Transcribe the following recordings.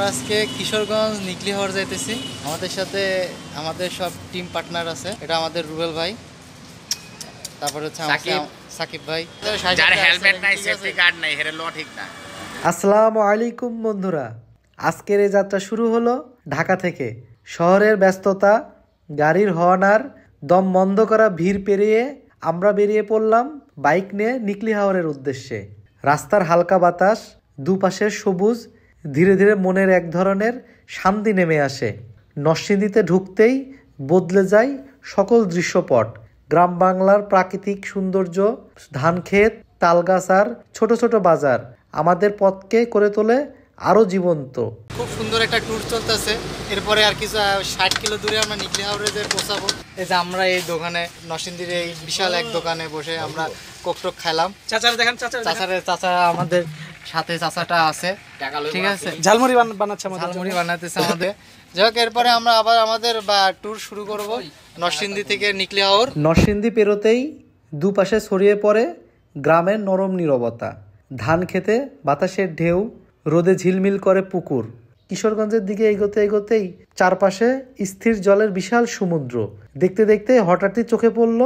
আমরা আজকে কিশোরগঞ্জ নিকলি হাওর যাইতেছি। আমাদের সাথে আমাদের সব টিম পার্টনার আছে। এটা আমাদের রুবেল ভাই, তারপর হচ্ছে সাকিব ভাই, যার হেলমেট নাই, সেফটি গার্ড নাই, হেরে ল ঠিক না। আসসালামু আলাইকুম বন্ধুরা, আজকের এই যাত্রা শুরু হলো ঢাকা থেকে। শহরের ব্যস্ততা, গাড়ির হর্ন আর দম বন্ধ করা ভিড় পেরিয়ে আমরা বেরিয়ে পড়লাম বাইক নিয়ে নিকলি হাওরের উদ্দেশ্যে। রাস্তার হালকা বাতাস, দুপাশের সবুজ, ধীরে ধীরে মনের এক ধরনের শান্তি নেমে আসে। নরসিংদীতে ঢুকতেই বদলে যায় সকল দৃশ্যপট। গ্রাম বাংলার প্রাকৃতিক সৌন্দর্য, ধানক্ষেত, তালগাছ আর ছোট ছোট বাজার আমাদের পথকে করে তোলে আরও জীবন্ত। খুব সুন্দর একটা ট্যুর চলতেছে। এরপরে আর কিছু 60 কিলো দূরে আমরা নিকলি হাওরে যে পৌঁছাবো। এই যে আমরা এই দোকানে, নরসিংদীর এই বিশাল এক দোকানে বসে আমরা কোকটোক খাইলাম। চাচা আমাদের সাথে চাচাটা আছে, ঠিক আছে, ঝালমুড়ি বানাচ্ছে, ঝালমুড়ি বানাতেছে আমাদের। যাই হোক, এরপরে আমরা আবার আমাদের ট্যুর শুরু করব নরসিংদী থেকে নিকলি হাওর। নরসিংদী পেরোতেই দুপাশে ছড়িয়ে পড়ে গ্রামের নরম নীরবতা। ধান খেতে বাতাসের ঢেউ, রোদে ঝিলমিল করে পুকুর। কিশোরগঞ্জের দিকে এগোতে এগোতেই চারপাশে স্থির জলের বিশাল সমুদ্র। দেখতে দেখতে হঠাৎই চোখে পড়ল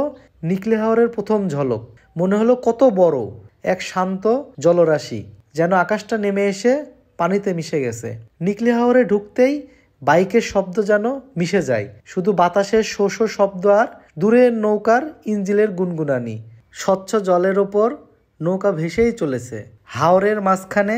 নিকলি হাওরের প্রথম ঝলক। মনে হলো কত বড় এক শান্ত জলরাশি, যেন আকাশটা নেমে এসে পানিতে মিশে গেছে। নিকলি হাওরে ঢুকতেই বাইকের শব্দ যেন মিশে যায়, শুধু বাতাসের শো শো শব্দ আর দূরের নৌকার ইঞ্জিনের গুনগুনানি। স্বচ্ছ জলের ওপর নৌকা ভেসেই চলেছে। হাওরের মাঝখানে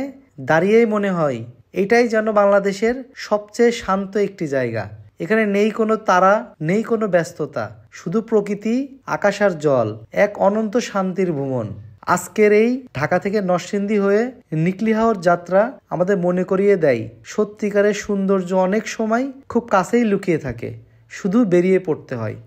দাঁড়িয়েই মনে হয় এটাই যেন বাংলাদেশের সবচেয়ে শান্ত একটি জায়গা। এখানে নেই কোনো তারা, নেই কোনো ব্যস্ততা, শুধু প্রকৃতি, আকাশ আর জল, এক অনন্ত শান্তির ভ্রমণ। আজকের এই ঢাকা থেকে নরসিংদী হয়ে নিকলি হাওর যাত্রা আমাদের মনে করিয়ে দেয় সত্যিকারের সৌন্দর্য অনেক সময় খুব কাছেই লুকিয়ে থাকে, শুধু বেরিয়ে পড়তে হয়।